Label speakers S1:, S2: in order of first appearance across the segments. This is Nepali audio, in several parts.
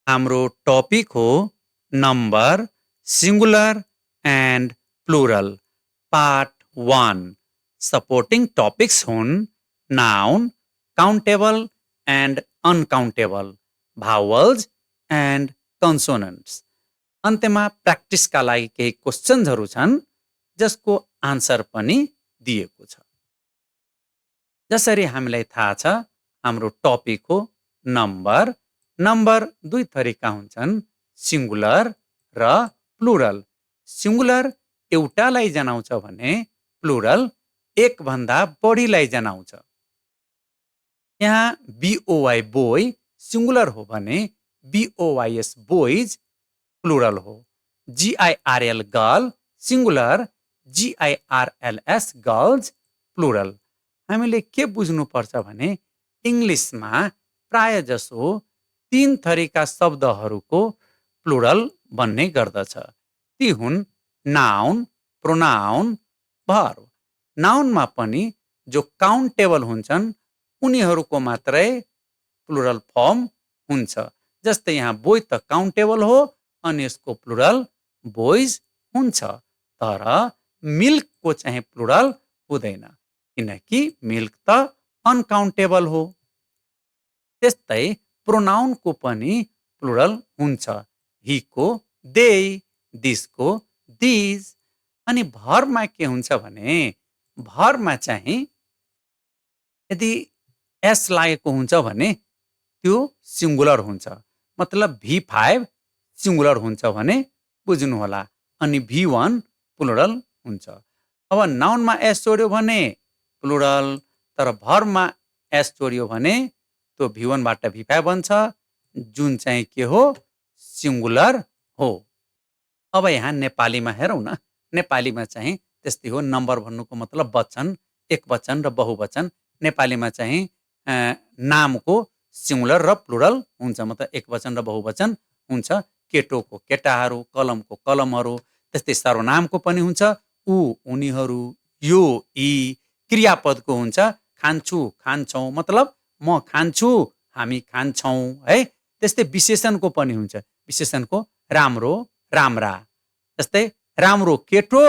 S1: हाम्रो टपिक हो number, singular and plural part 1। Supporting topics हुन् noun, countable and uncountable, vowels and consonants. अन्त्यमा प्र्याक्टिसका लागि केही क्वेसन्सहरू छन् जसको आन्सर पनि दिएको छ। जसरी हामीलाई थाहा छ हाम्रो टपिक हो नम्बर। नम्बर दुई थरीका हुन्छन्, सिंगुलर र प्लुरल। सिंगुलर एउटालाई जनाउँछ भने प्लुरल एक भन्दा बढीलाई जनाउँछ। यहाँ BOY बोय सिंगुलर हो भने BOYS बोइज प्लुरल हो। GIRL girl singular, GIRLS girls plural. हामीले के बुझ्नुपर्छ भने इङ्ग्लिसमा प्राय जसो 3 थरीका शब्दहरूको प्लुरल बन्ने गर्दछ। ती हुन् नाउन, प्रोनाउन, भर्ब। नाउनमा पनि जो काउन्टेबल हुन्छन् उनीहरूको मात्रै प्लुरल फर्म हुन्छ। जस्तै यहाँ बोय त काउन्टेबल हो अनि यसको प्लुरल बोइज हुन्छ। तर मिल्कको चाहिँ प्लुरल हुँदैन किनकि मिल्क त अनकाउन्टेबल हो। त्यस्तै प्रोनाउनको पनि प्लुरल हुन्छ। हिको दे, दिसको दिज। अनि भर्बमा के हुन्छ भने भर्बमा चाहिँ यदि एस लागेको हुन्छ भने त्यो सिंगुलर हुन्छ। मतलब V5 सिंगुलर हुन्छ भने बुझ्नु होला अनि V1 प्लुरल हुन्छ। अब नाउनमा एस जोड्यो भने प्लुरल, तर भर्बमा एस जोड्यो भने त्यो V1 बाट V5 बन्छ जुन चाहिँ के हो सिंगुलर हो। अब यहाँ नेपालीमा हेरौँ न। नेपालीमा चाहिँ त्यस्तै हो। नम्बर भन्नुको मतलब वचन, एक वचन र बहुवचन। नेपालीमा चाहिँ नामको सिंगुलर र प्लुरल हुन्छ, मतलब एक वचन र बहुवचन हुन्छ। केटोको केटाहरू, कलमको कलमहरू। त्यस्तै सर्वनामको पनि हुन्छ ऊ, उनीहरू, यो, यी। क्रियापदको हुन्छ खान्छु, खान्छौँ, मतलब म खान्छु, हामी खान्छौँ है। त्यस्तै विशेषणको पनि हुन्छ। विशेषणको राम्रो, राम्रा। त्यस्तै राम्रो केटो,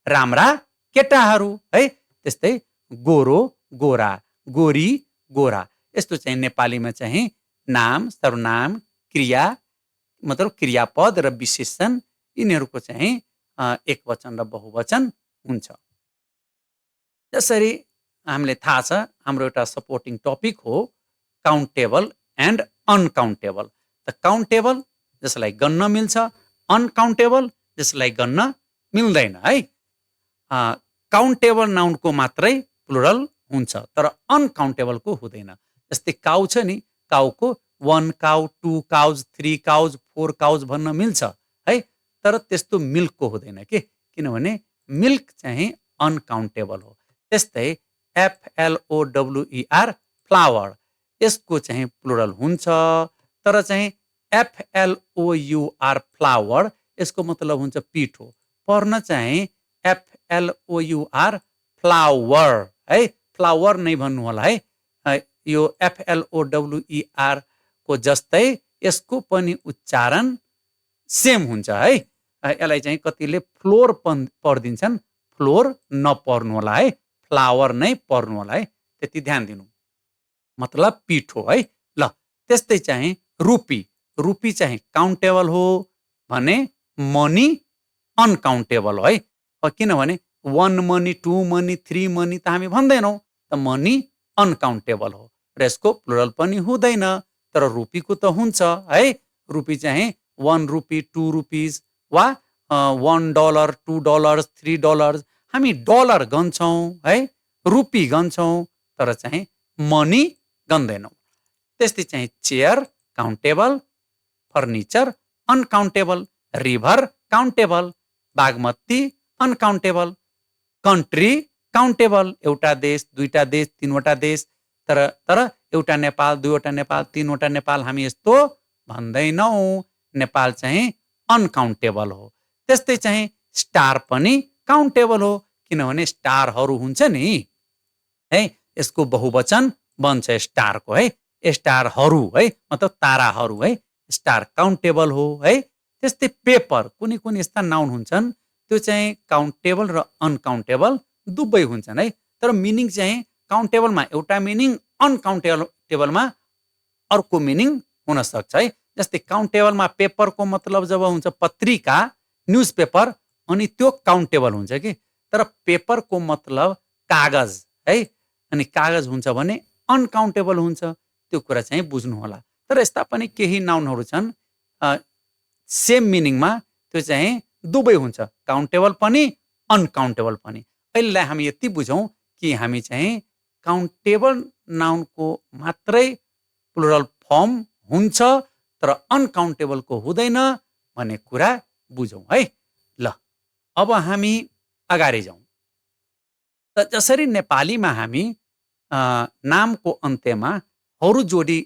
S1: राम्रा केटाहरू है। त्यस्तै गोरो, गोरा, गोरी, गोरा। यस्तो चाहिँ नेपालीमा चाहिँ नाम, सर्वनाम, क्रिया, मतलब क्रियापद र विशेषण यिनीहरूको चाहिँ एक वचन र बहुवचन हुन्छ। जसरी हामीले थाहा छ हाम्रो एउटा सपोर्टिङ टपिक हो काउन्टेबल एन्ड अनकाउन्टेबल। त काउन्टेबल जसलाई गन्न मिल्छ, अनकाउन्टेबल जसलाई गन्न मिल्दैन है। काउन्टेबल नाउनको मात्रै प्लुरल हुन्छ तर अनकाउन्टेबलको हुँदैन। जस्तै काउ छ नि, काउको 1 काउ, 2 काउज, 3 काउज, 4 काउज भन्न मिल्छ है। तर त्यस्तो मिल्कको हुँदैन के, किनभने मिल्क चाहिँ अनकाउन्टेबल हो। त्यस्तै FLOWER फ्लावर, यसको चाहिँ प्लुरल हुन्छ तर चाहिँ FLOUR फ्लावर यसको मतलब हुन्छ पिठो। पढ्न चाहिँ FLOUR फ्लावर है, फ्लावर नै भन्नु होला है। यो FLOWER को जस्तै यसको पनि उच्चारण सेम हुन्छ है। यसलाई चाहिँ कतिले फ्लोर पढिदिन्छन्, फ्लोर नपढ्नु होला है, फ्लावर नै पढ्नु होला है। त्यति ध्यान दिनु, मतलब पिठो है। ल त्यस्तै चाहिँ रुपी, रुपी चाहिँ काउन्टेबल हो भने मनी अनकाउन्टेबल हो है। किनभने 1 मनी, 2 मनी, 3 मनी त हामी भन्दैनौँ, त मनी अनकाउन्टेबल हो र यसको प्लुरल पनि हुँदैन। तर रुपीको त हुन्छ है। रुपी चाहिँ 1 रुपी, 2 रुपिज वा $1, $2, $3। हामी डलर गन्छौँ है, रुपी गन्छौँ, तर चाहिँ मनी गन्दैनौँ। त्यस्तै चाहिँ chair countable, furniture uncountable, river countable, Bagmati uncountable, country countable, एउटा देश, दुईटा देश, तीनवटा देश। तर एउटा नेपाल, दुईवटा नेपाल, तीनवटा नेपाल हामी यस्तो भन्दैनौँ। नेपाल चाहिँ अनकाउन्टेबल हो। त्यस्तै चाहिँ स्टार पनि काउन्टेबल हो किनभने स्टारहरू हुन्छ नि है, यसको बहुवचन बन्छ स्टारको है, स्टारहरू है, मतलब ताराहरू है। स्टार काउन्टेबल हो है। त्यस्तै पेपर कुनै कुनै यस्ता नाउन हुन्छन् त्यो चाहिँ काउन्टेबल र अनकाउन्टेबल दुवै हुन्छन् है। तर मिनिङ चाहिँ काउन्टेबलमा एउटा मिनिङ, अनकाउन्टेबलमा अर्को मिनिङ हुन सक्छ है। जस्तै काउन्टेबलमा पेपरको मतलब जब हुन्छ पत्रिका, न्युज पेपर, अनि त्यो काउन्टेबल हुन्छ कि। तर पेपरको मतलब कागज है, अनि कागज हुन्छ भने अनकाउन्टेबल हुन्छ, त्यो कुरा चाहिँ बुझ्नु होला। तर यस्ता पनि केही नाउनहरू छन् सेम मिनिङमा त्यो चाहिँ दुवै हुन्छ, काउन्टेबल पनि अनकाउन्टेबल पनि। अहिलेलाई हामी यति बुझौँ कि हामी चाहिँ काउन्टेबल नाउनको मात्रै प्लुरल फर्म हुन्छ तर अनकाउन्टेबलको हुँदैन भन्ने कुरा बुझौँ है। ल अब हामी अगाडि जाउँ। त जसरी नेपालीमा हामी नामको अन्त्यमा हरू जोडी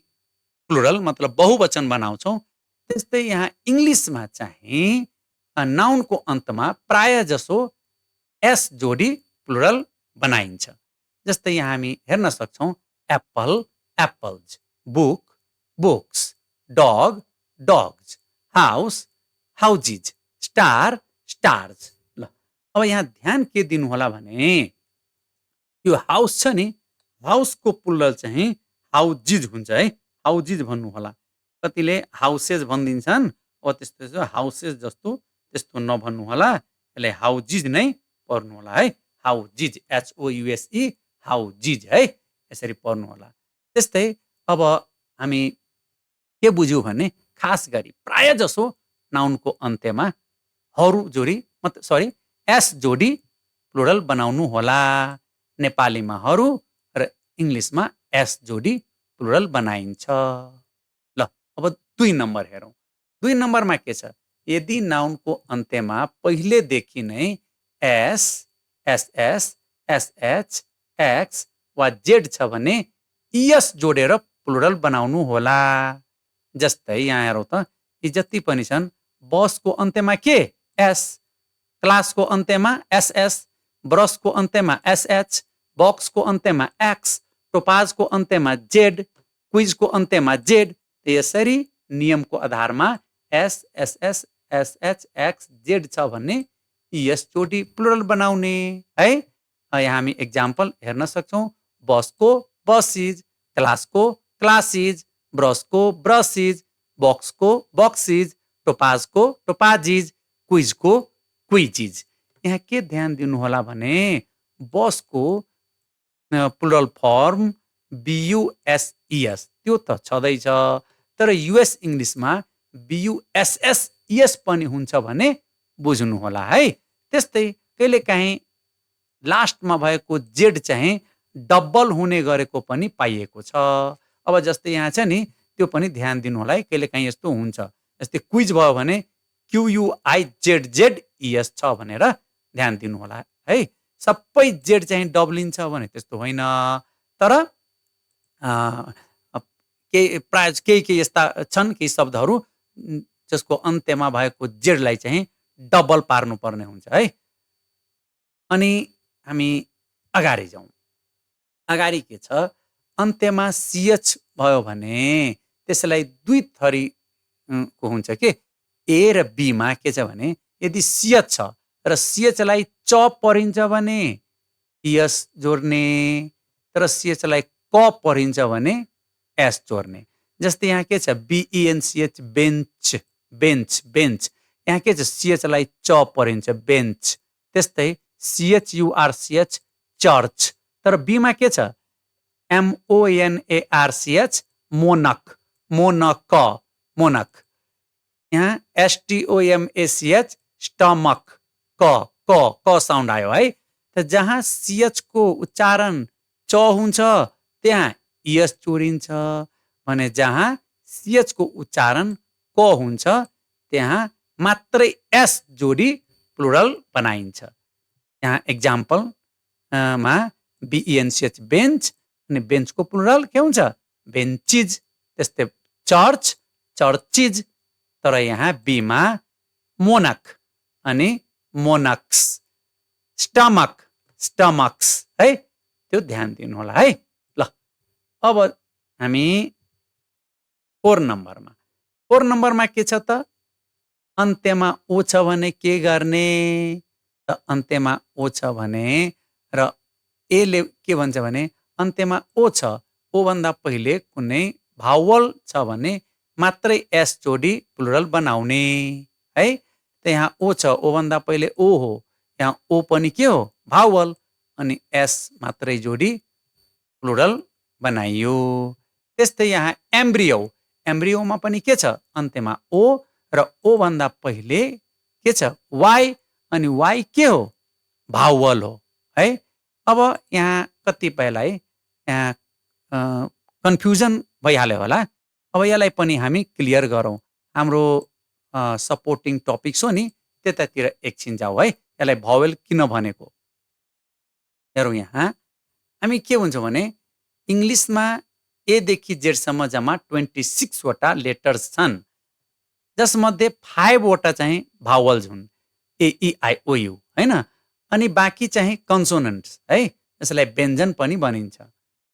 S1: प्लुरल मतलब बहुवचन बनाउँछौँ, त्यस्तै यहाँ इङ्ग्लिसमा चाहिँ नाउनको अन्तमा प्राय जसो एस जोडी प्लुरल बनाइन्छ। जस्तै यहाँ हामी हेर्न सक्छौँ एप्पल, एप्पल्स, बुक, बुक्स, डग, डग्स, हाउस, हाउजिज, स्टार, स्टार्स। ल अब यहाँ ध्यान के दिनु होला भने यो हाउस छ नि, हाउसको प्लुरल चाहिँ हाउजिज हुन्छ है, हाउजिज भन्नु होला। कतिले हाउसेज भनिदिन्छन्, अब त्यस्तो हाउसेज जस्तो त्यस्तो नभन्नु होला, यसलाई हाउजिज नै पढ्नु होला है। हाउजिज, HOUSE, हाउजिज है, यसरी पढ्नु होला। त्यस्तै अब हामी के बुझ्यौँ भने खास गरी प्राय जसो नाउनको अन्त्यमा हरू जोडी एस जोडी प्लुरल बनाउनु होला। नेपालीमा हरू र इङ्ग्लिसमा एस जोडी प्लुरल बनाइन्छ। ल अब 2 नम्बर हेरौँ। 2 नम्बरमा के छ, यदि नाउनको अन्त्यमा पहिलेदेखि नै एस, एसएस, एसएच, एक्स वा जेड छ भने इएस जोडेर प्लुरल बनाउनु होला। जस्तै यहाँ हेरौँ त, यी जति पनि छन् बसको अन्त्यमा के एस, क्लासको अन्त्यमा एसएस, ब्रसको अन्त्यमा एसएच, बक्सको अन्त्यमा एक्स, टोपाजको अन्त्यमा जेड, क्विजको अन्त्यमा जेड। यसरी नियमको आधारमा S, SS, SH, x, Z छ भन्ने इएस जोडी प्लुरल बनाउने है। यहाँ हामी एक्जाम्पल हेर्न सक्छौँ, बसको बसिज, क्लासको क्लासिज, ब्रसको ब्रसिज, बक्सको बक्सिज, टोपाजको टोपाजिज, क्विजको क्विजिज। यहाँ के ध्यान दिनु होला भने बसको प्लुरल फर्म BUSES त्यो त छँदैछ, तर युएस इङ्ग्लिसमा BUSSES पनि हुन्छ भने बुझ्नु होला है। त्यस्तै कहिलेकाहीँ लास्टमा भएको जेड चाहिँ डबल हुने गरेको पनि पाइएको छ। अब जस्तै यहाँ छ नि, त्यो पनि ध्यान दिनु होला है, कहिलेकाहीँ यस्तो हुन्छ। जस्तै क्विज भयो भने QUIZZES छ भनेर ध्यान दिनु होला है। सबै जेड चाहिँ डब्लिन्छ भने त्यस्तो होइन, तर प्राय केही यस्ता छन् केही शब्दहरू जसको अन्त्यमा भएको जेडलाई चाहिँ डबल पार्नुपर्ने हुन्छ है। अनि हामी अगाडि जाउँ। अगाडि के छ, अन्त्यमा CH भयो भने त्यसलाई दुई थरीको हुन्छ के, ए र बीमा के छ भने यदि CH छ र CHलाई च परिन्छ भने इएस जोड्ने, तर CHलाई क परिन्छ भने एस जोड्ने। जस्तै यहाँ के छ BENCH बेन्च, बेन्च, बेन्च, यहाँ के छ CHलाई च परिन्छ बेन्च। त्यस्तै CHURCH चर्च, तर बीमा के छ MONARCH मोनक, मोनक, मोनक। यहाँ STOMACH स्टमक, क साउन्ड आयो है। त जहाँ CH को उच्चारण च हुन्छ त्यहाँ इएस जोडिन्छ भने जहाँ CH को उच्चारण क हुन्छ त्यहाँ मात्रै एस जोडी प्लुरल बनाइन्छ। यहाँ एक्जाम्पल मा BENCH बेन्च, अनि बेन्चको प्लुरल के हुन्छ बेन्चिज। त्यस्तै चर्च, चर्चिज, तर यहाँ बीमा मोनक अनि मोनक्स, स्टमक, स्टमक्स है, त्यो ध्यान दिनु होला है। ल अब हामी 4 नम्बरमा 4 नम्बरमा के छ त? अन्त्यमा ओ छ भने के गर्ने? त अन्त्यमा ओ छ भने र एले के भन्छ भने अन्त्यमा ओ छ, ओभन्दा पहिले कुनै भावल छ भने मात्रै एस जोडी प्लुरल बनाउने है। त यहाँ ओ छ, ओभन्दा पहिले ओ हो, यहाँ ओ पनि के हो? भावल, अनि एस मात्रै जोडी प्लुरल बनाइयो। त्यस्तै यहाँ एम्ब्रियो, एम्ब्रियोमा पनि के छ? अन्त्यमा ओ र ओ भन्दा पहिले के छ? वाइ, अनि वाइ के हो? भावल हो है। अब यहाँ कतिपयलाई यहाँ कन्फ्युजन भइहाल्यो होला। अब यसलाई पनि हामी क्लियर गरौँ। हाम्रो सपोर्टिङ टपिक्स हो नि, त्यतातिर एकछिन जाऊ है। यसलाई भावेल किन भनेको हेरौँ। यहाँ हामी के भन्छौँ भने इङ्ग्लिसमा एदेखि जेडसम्म जम्मा 26 वटा लेटर्स छन्, जसमध्ये 5 वटा चाहिँ भावल्स हुन्, AEIOU हैन। अनि बाँकी चाहिँ कन्सोनेन्ट्स है, यसलाई व्यञ्जन पनि भनिन्छ।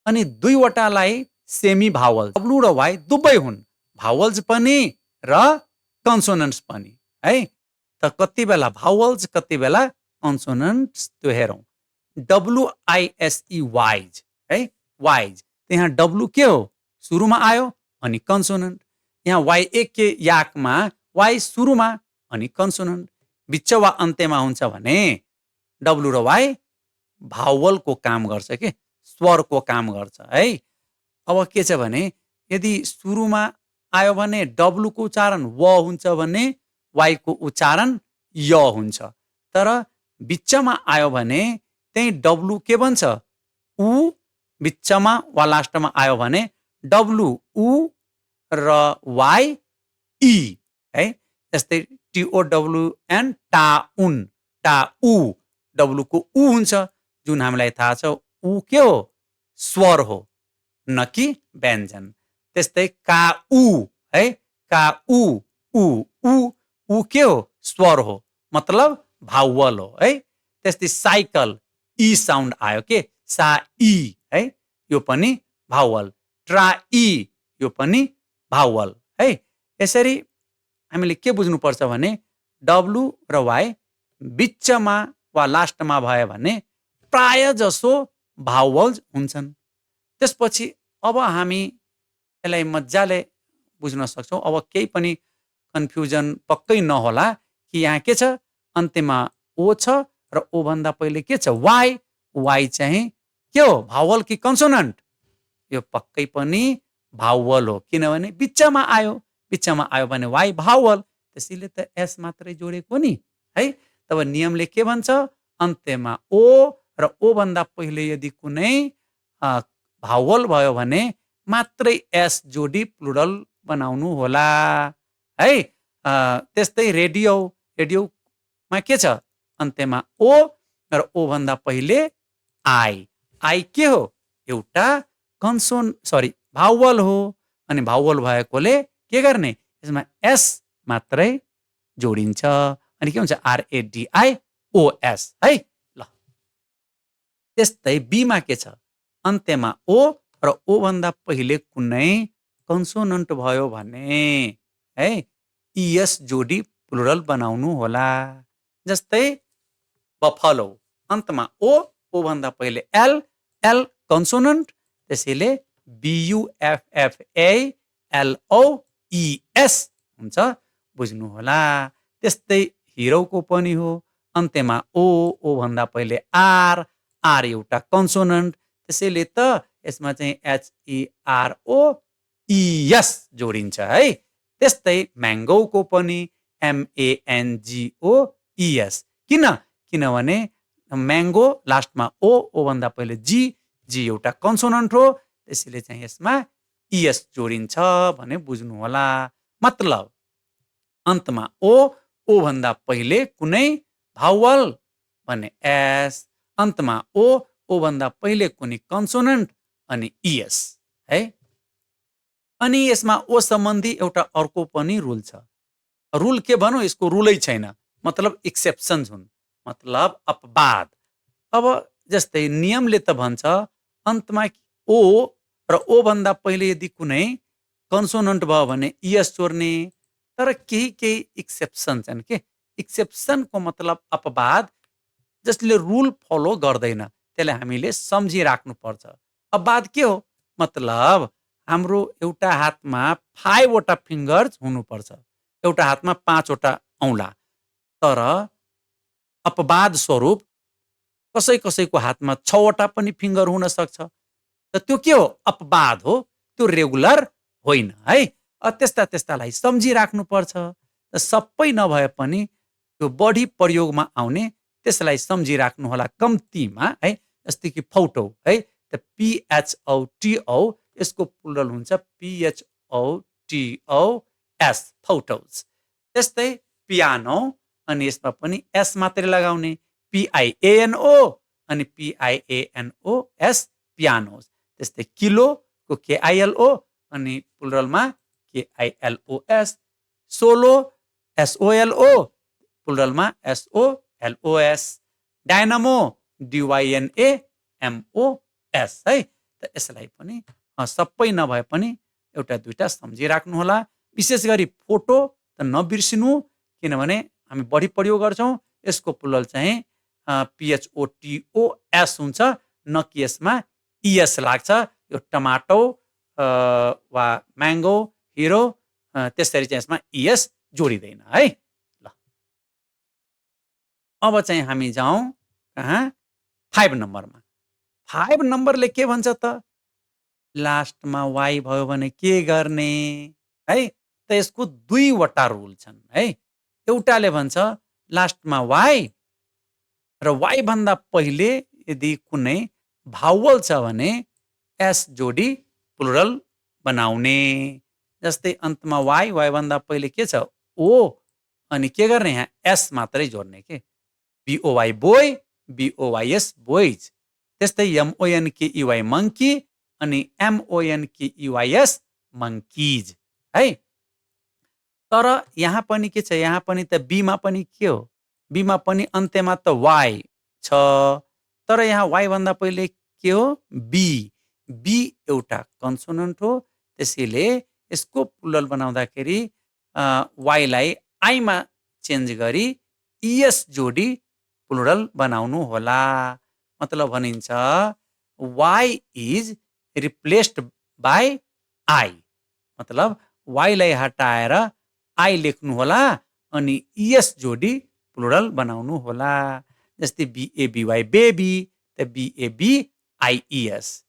S1: अनि 2 वटालाई सेमी भावल्स, डब्लु र वाइ दुवै हुन्, भावल्स पनि र कन्सोनेन्ट्स पनि है। त कति बेला भावल्स, कति बेला कन्सोनेन्ट्स, त्यो हेरौँ। WISE वाइज है, वाइज। यहाँ डब्लु के हो? सुरुमा आयो अनि कन्सोनेन्ट। यहाँ वाइ एक याकमा वाइ सुरुमा अनि कन्सोनेन्ट। बिच वा अन्त्यमा हुन्छ भने डब्लु र वाइ भावलको काम गर्छ के, स्वरको काम गर्छ है। अब के छ भने यदि सुरुमा आयो भने डब्लुको उच्चारण व हुन्छ भने वाइको उच्चारण य हुन्छ। तर बिचमा आयो भने त्यही डब्लु के बन्छ? उ। बिचमा वा लास्टमा आयो भने डब्लु उ र वाइ इ है। जस्तै TOWN, टाउन, टाउ, डब्लु को उ हुन्छ, जुन हामीलाई थाहा छ उ के हो? स्वर हो, न कि व्यञ्जन। त्यस्तै काउ है, काउ, उ, उ के हो? स्वर हो, मतलब भावल हो है। त्यस्तै साइकल, इ साउन्ड आयो के, सा इ है, यो पनि भावल। ट्राई, यो पनि भावल है। यसरी हामीले के बुझ्नुपर्छ भने डब्लु र वाइ बिचमा वा लास्टमा भयो भने प्राय जसो भावल्स हुन्छन्। त्यसपछि अब हामी यसलाई मजाले बुझ्न सक्छौँ। अब केही पनि कन्फ्युजन पक्कै नहोला कि यहाँ के छ? अन्त्यमा ओ छ र ओ भन्दा पहिले के छ? वाइ। वाइ चाहिँ के हो? भावल कि कन्सोनेन्ट? यो पक्कै पनि भावल हो, किनभने बिचमा आयो, बिचमा आयो भने वाइ भावल, त्यसैले त एस मात्रै जोडेको नि है। तब नियमले के भन्छ? अन्त्यमा ओ र ओ भन्दा पहिले यदि कुनै भावल भयो भने मात्रै एस जोडी प्लुरल बनाउनु होला है। त्यस्तै रेडियो, रेडियोमा के छ? अन्त्यमा ओ र ओ भन्दा पहिले आई। आई के हो? एउटा भावल हो, अनि भावल भएकोले के गर्ने? यसमा एस मात्रै जोडिन्छ, अनि के हुन्छ? RADIOS है। ल त्यस्तै बीमा के छ? अन्त्यमा ओ र ओ भन्दा पहिले कुनै कन्सोनेन्ट भयो भने है ES जोडी प्लुरल बनाउनु होला। जस्तै बफलो, अन्तमा ओ, ओ भन्दा पहिले एल, एल कन्सोनेन्ट, त्यसैले BUFFALOES हुन्छ, बुझ्नु होला। त्यस्तै हिरोको पनि हो, अन्त्यमा ओ, ओ भन्दा पहिले आर, आर एउटा कन्सोनेन्ट, त्यसैले त यसमा चाहिँ HEROES जोडिन्छ है। त्यस्तै म्याङ्गोको पनि MANGOES। किन? किनभने म्याङ्गो लास्टमा ओ, ओ भन्दा पहिले जी, जी एउटा कन्सोनेन्ट हो, त्यसैले चाहिँ यसमा ES जोडिन्छ भने बुझ्नु होला। मतलब अन्तमा ओ, ओ भन्दा पहिले कुनै भावल भने एस, अन्तमा ओ, ओ भन्दा पहिले कुनै कन्सोनेन्ट अनि ES है। अनि यसमा ओ सम्बन्धी एउटा अर्को पनि रुल छ। रुल के भनौँ? यसको रुलै छैन, मतलब एक्सेप्सन्स हुन्, मतलब अपवाद। अब जस्तै नियमले त भन्छ अन्तमा ओ र ओ भन्दा पहिले यदि कुनै कन्सोनेन्ट भयो भने इएस जोड्ने, तर केही एक्सेप्सन छन् के। एक्सेप्सनको मतलब अपवाद जसले रुल फलो गर्दैन, त्यसलाई हामीले सम्झिराख्नुपर्छ। अपवाद के हो? मतलब हाम्रो एउटा हातमा 5 वटा फिङ्गर्स हुनुपर्छ, एउटा हातमा 5 वटा औँला, तर अपवाद स्वरूप कसैको हातमा 6 वटा पनि फिङ्गर हुन सक्छ। त त्यो के हो? अपवाद हो, त्यो रेगुलर होइन है। त्यस्तालाई सम्झिराख्नुपर्छ। सबै नभए पनि त्यो बढी प्रयोगमा आउने त्यसलाई सम्झिराख्नु होला कम्तीमा है। जस्तै कि फोटो है, त PHOTO यसको प्लुरल हुन्छ PHOTOS, फोटोज। त्यस्तै पियानो, अनि यसमा पनि एस मात्रै लगाउने, PIANO अनि PIANOS, पियानोस। त्यस्तै किलोको KILO अनि प्लुरलमा KILOS, solo SOLO प्लुरलमा SOLOS, dynamo DYNAMOS है। त यसलाई पनि सबै नभए पनि एउटा दुईटा सम्झिराख्नु होला। विशेष गरी फोटो त नबिर्सिनु, किनभने हामी बढी प्रयोग गर्छौँ। यसको प्लुरल चाहिँ PHOTOS हुन्छ, न कि यसमा इएस लाग्छ। यो टमाटो वा म्याङ्गो, हिरो, त्यसरी चाहिँ यसमा इएस जोडिँदैन है। ल, अब चाहिँ हामी जाउँ कहाँ? 5 नम्बरमा। 5 नम्बरले के भन्छ त? लास्टमा वाइ भयो भने के गर्ने है? त यसको 2 वटा रुल छन् है। एउटाले भन्छ लास्टमा वाइ, र वाइ भन्दा पहिले यदि कुनै भावल छ भने एस जोडी प्लुरल बनाउने। जस्तै अन्तमा वाइ भन्दा पहिले के छ? ओ, अनि के गर्ने? यहाँ एस मात्रै जोड्ने के। BOY boy, BOYS boys. त्यस्तै MONKEY मङ्की अनि MONKEYS मङ्कीज है। तर यहाँ पनि के छ? यहाँ पनि त बीमा पनि के हो? बीमा पनि अन्त्यमा त वाइ छ, तर यहाँ वाइ भन्दा पहिले के हो? बी। बी एउटा कन्सोनेन्ट हो, त्यसैले यसको प्लुरल बनाउँदाखेरि वाइलाई आइमा चेन्ज गरी इएस जोडी प्लुरल बनाउनु होला। मतलब भनिन्छ Y is replaced by I, मतलब वाइलाई हटाएर आई लेख्नु होला अनि इएस जोडी प्लुरल बनाउनु होला। जस्तै BABY बेबी, त BABIES।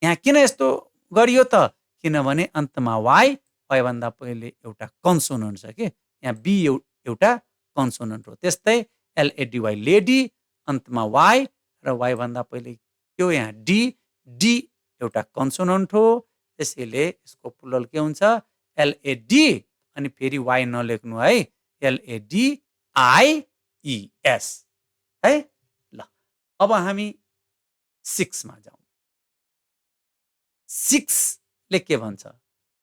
S1: यहाँ किन यस्तो गरियो त? किनभने अन्तमा वाइ भन्दा पहिले एउटा कन्सोनेन्ट छ के। यहाँ बी एउटा कन्सोनेन्ट हो। त्यस्तै LADY लेडी, अन्तमा वाइ र वाइ भन्दा पहिले के हो? यहाँ डी। डी एउटा कन्सोनेन्ट हो, त्यसैले यसको प्लुरल के हुन्छ? LAD, अनि फेरि वाइ नलेख्नु है, LADIES है। ल, अब हामी 6 मा जाउँ। 6 ले के भन्छ?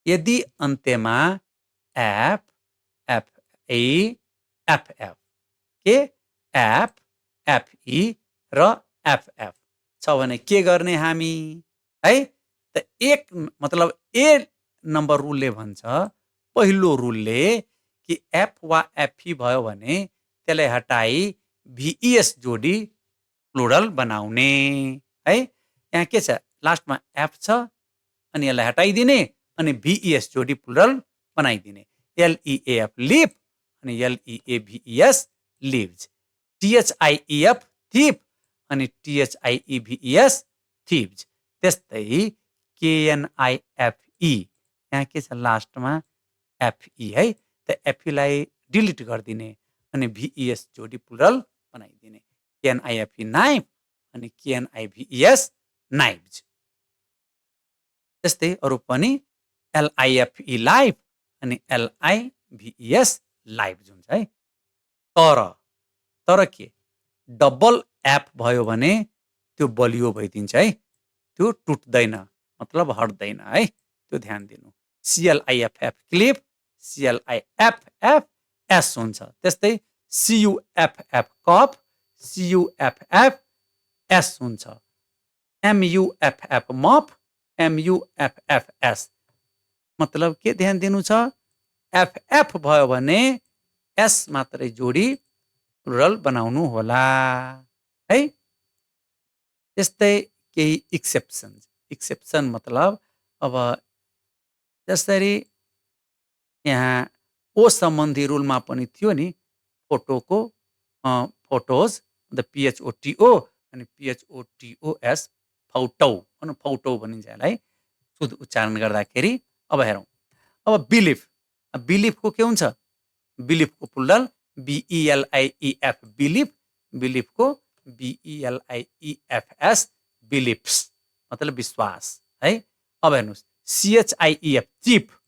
S1: यदि अन्त्यमा एफ, FE, FF, के एफ, FE र FF छ भने के गर्ने हामी है? त एक मतलब ए नम्बर रुलले भन्छ, पहिलो रुलले कि एफ वा FE भयो भने त्यसलाई हटाई VES जोडी प्लुरल बनाउने है। यहाँ के छ? लास्टमा एफ छ, अनि यसलाई हटाइदिने अनि VES जोडी प्लुरल बनाइदिने। LEAF लिप, अनि LEAVES लिभ्स। THIEF थिप, अनि THIEVES थिप्स। त्यस्तै KNIFE, यहाँ के छ? लास्टमा FE है, त FE लाई डिलिट गरिदिने अनि VES जोडी प्लुरल बनाइदिने। KNIFE नाइफ, अनि KNIVES नाइफ्स। त्यस्तै अरू पनि LIFE लाइफ, अनि LIVES लाइफ्स हुन्छ है। तर के? डबल एफ भयो भने त्यो बलियो भइदिन्छ है, त्यो टुट्दैन, मतलब हट्दैन है, त्यो ध्यान दिनु। CLIFF क्लिप, CLIFFS हुन्छ। त्यस्तै CUFF कप, CUFFS हुन्छ। MUFF मप, MUFFS। मतलब के ध्यान दिनु छ, एफ एफ भयो भने एस मात्रै जोडी प्लुरल बनाउनु होला है। त्यस्तै केही एक्सेप्सन मतलब अब जसरी यहाँ ओ सम्बन्धी रुलमा पनि थियो नि, फोटोको फोटोज द पिएचओटिओ अनि पिएचओटिओएस फौटौ फौटौ भनिन्छ यसलाई शुद्ध उच्चारण गर्दाखेरि। अब हेरौँ, अब बिलिफको के हुन्छ, बिलिफको प्लुरल बिइएलआइइएफ बिलिफ, बिलिफको बिइएलआइइएफएस बिलिफ्स मतलब विश्वास है। अब हेर्नुहोस्, सिएचआइइएफ चिफ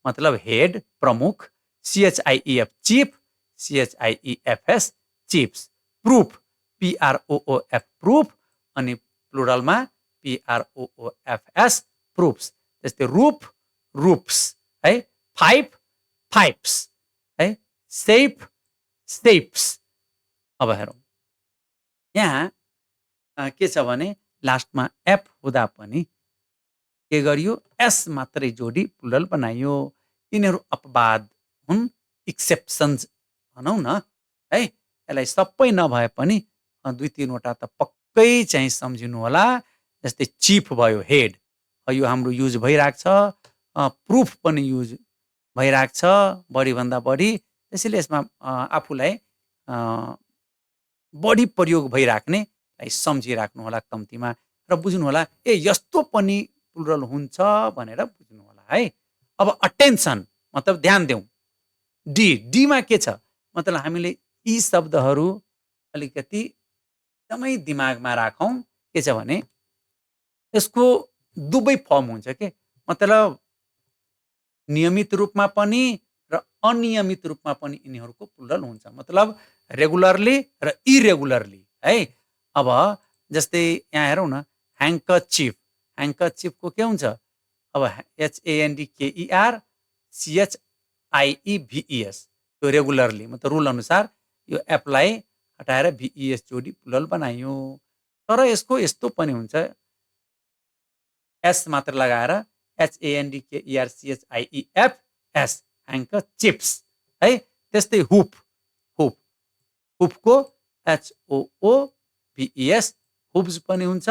S1: मतलब हेड प्रमुख, सिएचआइइएफ चिफ, सिएचआइइएफएस चिप्स, प्रुफ पिआरओओएफ प्रुफ अनि प्लुरलमा पिआरओओएफएस प्रुफ्स। त्यस्तै रूफ रूफ्स है, फाइभ फाइप्स है, सेफ सेप्स। अब हेरौँ, यहाँ के छ भने लास्टमा एफ हुँदा पनि के गरियो, एस मात्रै जोडी प्लुरल बनाइयो। यिनीहरू अपवाद हुन्, एक्सेप्सन्स भनौँ न है। यसलाई सबै नभए पनि 2-3वटा त पक्कै चाहिँ सम्झिनु होला। जस्तै चिफ भयो हेड, यो हाम्रो युज भइरहेको छ, प्रुफ पनि युज भइरहेको छ बढीभन्दा बढी, त्यसैले यसमा आफूलाई बढी प्रयोग भइराख्नेलाई सम्झिराख्नु होला कम्तीमा र बुझ्नु होला, ए यस्तो पनि प्लुरल हुन्छ भनेर बुझ्नु होला है। अब अटेन्सन मतलब ध्यान देऊ। डीमा के छ, मतलब हामीले यी शब्दहरू अलिकति एकदमै दिमागमा राखौँ। के छ भने यसको दुवै फर्म हुन्छ के, मतलब नियमित रूपमा पनि र अनियमित रूपमा पनि यिनीहरूको प्लुरल हुन्छ, मतलब रेगुलरली र इरेगुलरली है। अब जस्तै यहाँ हेरौँ न, ह्याङ्कचिफ, ह्याङ्कचिफको के हुन्छ, अब HANDKER CHIEVES त्यो रेगुलरली मतलब रुल अनुसार यो एफलाई हटाएर VES जोडी प्लुरल बनाइयो। तर यसको यस्तो पनि हुन्छ, एस मात्र लगाएर HANDKERCHIEFS ह्याङ्कचिप्स है। त्यस्तै हुप, हुपको HOOPES हुप्स पनि हुन्छ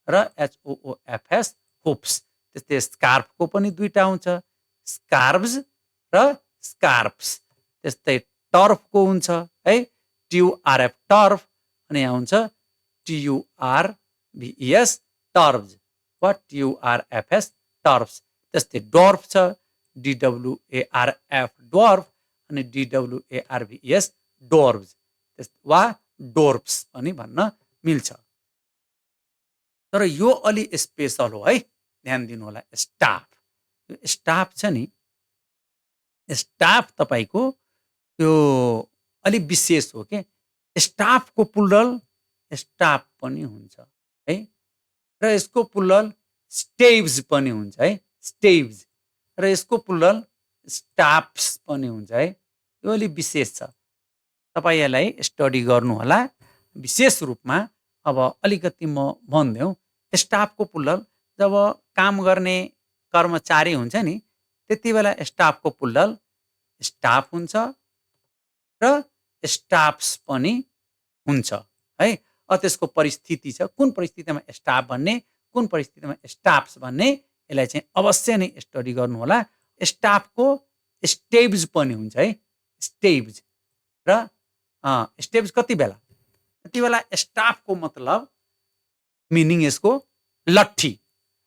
S1: र HOOFS हुप्स। त्यस्तै स्कार्फको पनि दुईटा हुन्छ, स्कार्ब्स र स्कार्प्स। त्यस्तै टर्फको हुन्छ है, TURF टर्फ, अनि यहाँ हुन्छ TURVES टर्ब्स वा TURFS टर्फ्स। त्यस्तै डर्फ छ, DWARF डर्फ अनि DWARVES डोर्ब्स वा डोर्प्स पनि भन्न मिल्छ। तर यो अलि स्पेशल हो है, ध्यान दिनु होला। स्टाफ, स्टाफ छ नि, स्टाफ तपाईको त्यो अलि विशेष हो के। स्टाफको प्लुरल स्टाफ पनि हुन्छ है, र यसको प्लुरल स्टेव्स पनि हुन्छ है, स्टेव्स, र यसको प्लुरल स्टाफ्स पनि हुन्छ है। यो अलि विशेष छ, तपाईँ यसलाई स्टडी गर्नु होला विशेष रूपमा। अब अलिकति म भनिदेऊ, स्टाफको प्लुरल जब काम गर्ने कर्मचारी हुन्छ नि, त्यति बेला स्टाफको प्लुरल स्टाफ हुन्छ र स्टाफ्स पनि हुन्छ है। त्यसको परिस्थिति छ, कुन परिस्थितिमा स्टाफ भन्ने, कुन परिस्थितिमा स्टाफ्स भन्ने, यसलाई चाहिँ अवश्य नै स्टडी गर्नु होला। स्टाफको स्टेव्स पनि हुन्छ है, स्टेव्स र स्टेव्स कति बेला, त्यति बेला स्टाफको मतलब मिनिङ यसको लट्ठी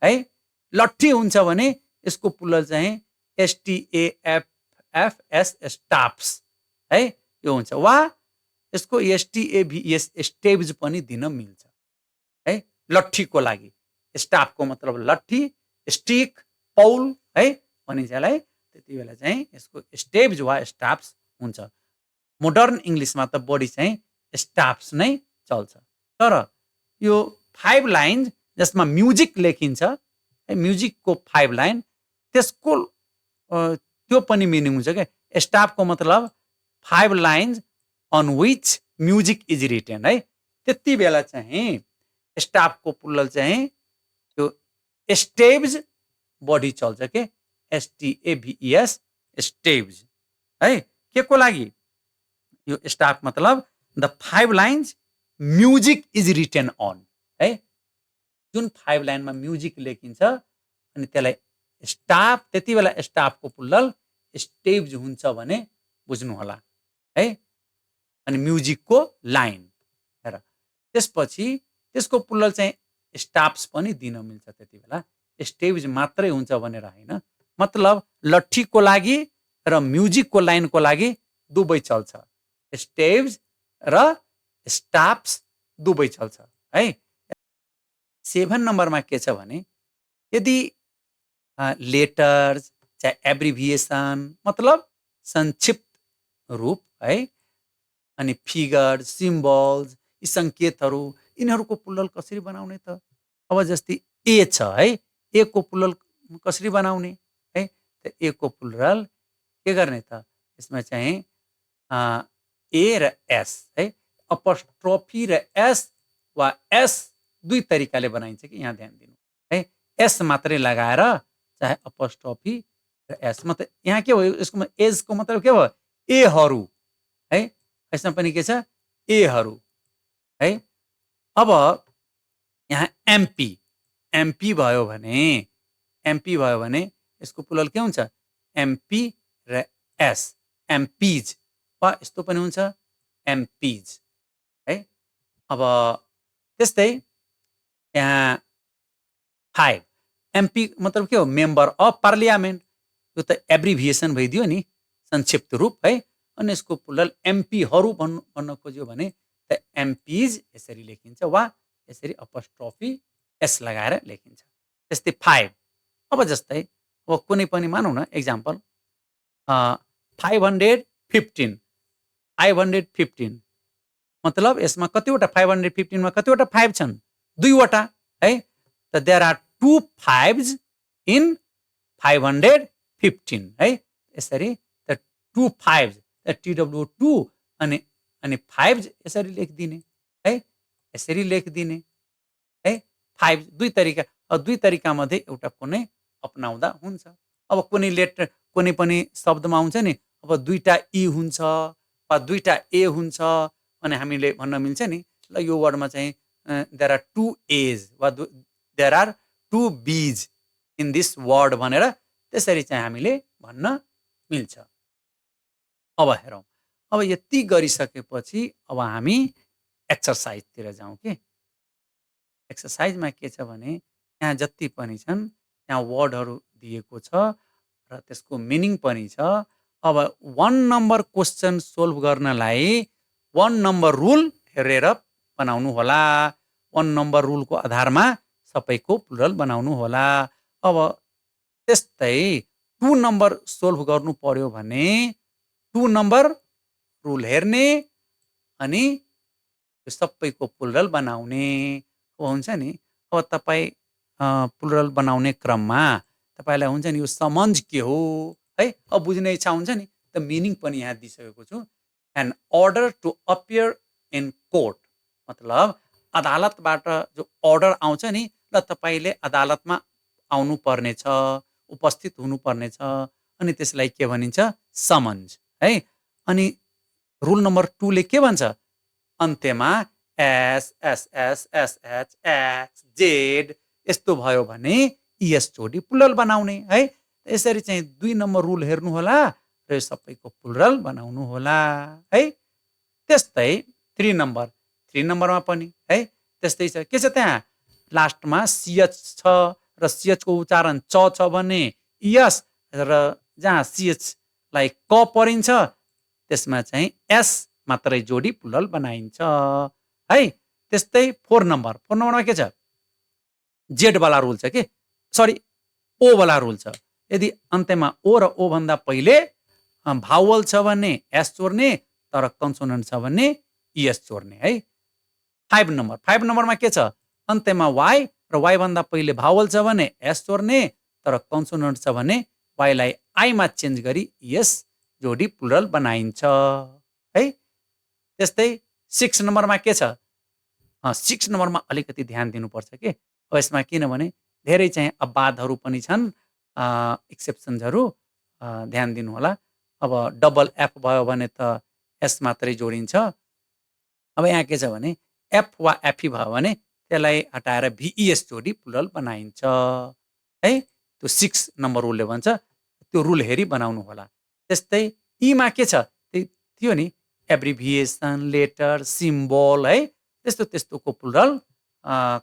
S1: है, लट्ठी हुन्छ भने यसको प्लुरल चाहिँ STAFFS स्टाफ्स है, यो हुन्छ। वा यसको STAVES स्टेव्स पनि दिन मिल्छ है, लट्ठीको लागि। स्टाफको मतलब लट्ठी, स्टिक, पौल है भनिन्छ यसलाई। त्यति बेला चाहिँ यसको स्टेव्स वा स्टाफ्स हुन्छ। मोडर्न इङ्ग्लिसमा त बढी चाहिँ स्टाफ्स नै चल्छ। तर यो 5 लाइन जसमा म्युजिक लेखिन्छ, म्युजिकको 5 लाइन, त्यसको त्यो पनि मिनिङ हुन्छ क्या। स्टाफको मतलब 5 lines on which music is written है। त्यति बेला चाहिँ स्टाफको प्लुरल चाहिँ त्यो स्टेव्स बढी चल्छ के, STAVES स्टेव्स है के को लागि यो स्टाफ मतलब the 5 lines music is written on है जुन 5 लाइनमा म्युजिक लेखिन्छ अनि त्यसलाई स्टाफ त्यति बेला स्टाफको प्लुरल स्टेव्स हुन्छ भने बुझ्नु होला है अनि म्युजिकको लाइन हेर त्यसपछि त्यसको प्लुरल चाहिँ स्टाफ्स पनि दिन मिल्छ त्यति बेला स्टेव्स मात्रै हुन्छ भनेर हैन मतलब लट्ठीको लागि र म्युजिकको लाइनको लागि दुवै चल्छ स्टेव्स र स्टाफ्स दुवै चल्छ है 7 नम्बरमा के छ भने यदि लेटर्स चाहे एब्रिभिएसन मतलब संक्षिप्त रूप है अनि फिगर सिम्बल्स यी सङ्केतहरू यिनीहरूको प्लुरल कसरी बनाउने त अब जस्तै ए छ है ए को प्लुरल कसरी बनाउने है त ए को प्लुरल के गर्ने त यसमा चाहिँ ए र एस है अपोस्ट्रोफी र एस वा एस दुई तरिकाले बनाइन्छ कि यहाँ ध्यान दिनु है एस मात्रै लगाएर चाहे अपोस्ट्रोफी र एस मतलब यहाँ के भयो यसको एजको मतलब के भयो एहरू है यसमा पनि के छ एहरू है अब यहाँ एमपी एमपी भयो भने यसको प्लुरल के हुन्छ एमपी र एस एमपीज वा यस्तो पनि हुन्छ एमपीज है अब त्यस्तै यहाँ 5 एमपी मतलब के हो मेम्बर अफ पार्लियामेन्ट यो त एब्रिभिएसन भइदियो नि संक्षिप्त रूप है अनि यसको प्लुरल एमपीहरू भन्न खोज्यो भने त एमपीज यसरी लेखिन्छ वा यसरी अपोस्ट्रोफी एस लगाएर लेखिन्छ त्यस्तै 5 अब जस्तै अब कुनै पनि मानौँ न एक्जाम्पल 515 मतलब यसमा कतिवटा 515 मा कतिवटा 5 छन् दुईवटा है त देयर आर 2 5s इन 515 है यसरी त 2 5s त TW2 अनि 5s यसरी लेखिदिने है यसरी लेखिदिने है 5 दुई तरिका मध्ये एउटा कुनै अपनाउँदा हुन्छ अब कुनै लेटर कुनै पनि शब्दमा आउँछ नि अब दुईटा ई हुन्छ वा दुईटा ए हुन्छ अनि हामीले भन्न मिल्छ नि ल यो वर्डमा चाहिँ देयर आर 2 एज वा देयर आर 2 बीज इन दिस वर्ड भनेर त्यसरी चाहिँ हामीले भन्न मिल्छ अब हेरौँ अब यति गरिसकेपछि अब हामी एक्सरसाइजतिर जाउँ के एक्सरसाइजमा के छ भने यहाँ जति पनि छन् यहाँ वर्डहरू दिएको छ र त्यसको मिनिङ पनि छ अब 1 नम्बर क्वेसन सोल्भ गर्नलाई 1 नम्बर रुल हेरेर बनाउनु होला 1 नम्बर रुलको आधारमा सबैको प्लुरल बनाउनु होला अब त्यस्तै 2 नम्बर सोल्भ गर्नु पर्यो भने 2 नम्बर रुल हेर्ने अनि सबैको प्लुरल बनाउने अब हुन्छ नि अब तपाईँ प्लुरल बनाउने क्रममा तपाईलाई हुन्छ नि यो समझ के हो है अब बुझ्ने इच्छा हुन्छ नि त मिनिङ पनि यहाँ दिइसकेको छु an order to appear in court मतलब अदालतबाट जो अर्डर आउँछ नि ल तपाईले अदालतमा आउनु पर्ने छ उपस्थित हुनु पर्ने छ अनि त्यसलाई के भनिन्छ समन्ज है अनि रुल नम्बर 2 ले के भन्छ अन्त्यमा S S S S H x Z यस्तो भयो भने इएस जोडी प्लुरल बनाउने है यसरी चाहिँ 2 नम्बर रुल हेर्नु होला र सबैको प्लुरल बनाउनु होला है त्यस्तै 3 नम्बरमा पनि है त्यस्तै छ के छ त्यहाँ लास्टमा सीएच छ र सीएच को उच्चारण च छ भने यस र जहाँ सीएच लाई क परिन्छ त्यसमा चाहिँ एस मात्रै जोडी प्लुरल बनाइन्छ है त्यस्तै 4 नम्बरमा के छ जेड वाला रुल छ के सरी ओ वाला रुल छ यदि अन्त्यमा ओ र ओ भन्दा पहिले भावल छ भने एस जोड्ने तर कन्सोनेन्ट छ भने इएस जोड्ने है 5 नम्बरमा के छ अन्त्यमा वाइ र वाइ भन्दा पहिले भावल छ भने एस जोड्ने तर कन्सोनेन्ट छ भने वाइलाई आइमा चेन्ज गरी इएस जोडी प्लुरल बनाइन्छ है त्यस्तै 6 नम्बरमा के छ 6 नम्बरमा अलिकति ध्यान दिनुपर्छ के अब यसमा किनभने धेरै चाहिँ अपवादहरू पनि छन् एक्सेप्सन्सहरू ध्यान दिनुहोला। अब डबल एफ भयो भने त एस मात्रै जोडिन्छ। अब यहाँ के छ भने एफ वा एफई भयो भने त्यसलाई हटाएर भिइएस जोडी प्लुरल बनाइन्छ है। त्यो 6 नम्बर रुलले भन्छ, त्यो रुल हेरी बनाउनु होला। त्यस्तै ईमा के छ, त्यही थियो नि एब्रिभिएसन, लेटर, सिम्बल है, त्यस्तो त्यस्तोको प्लुरल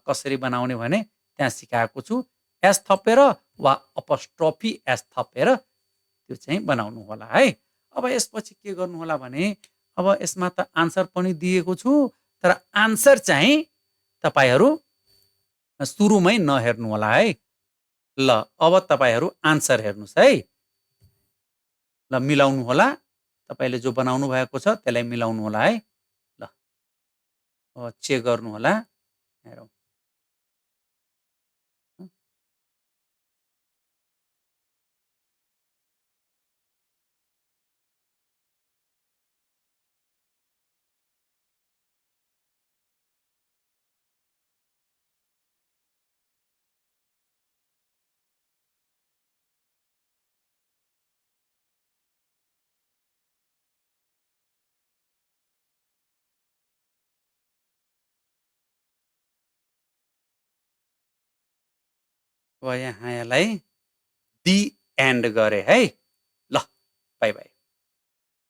S1: कसरी बनाउने भने त्यहाँ सिकाएको छु। एस थपेर वा अपोस्ट्रोफी एस थपेर त्यो चाहिँ बनाउनु होला है। अब यसपछि के गर्नु होला भने अब यसमा त आन्सर पनि दिएको छु, तर आन्सर चाहिँ तपाईहरू सुरुमै नहेर्नु होला है। ल अब तपाईहरू आन्सर हेर्नुस् है। ल मिलाउनु होला, तपाईले जो बनाउनु भएको छ त्यसलाई मिलाउनु होला है। ल अब चेक गर्नु होला, हेरौँ। अब यहाँ यसलाई दी एन्ड गरे है। ल बाई बाई।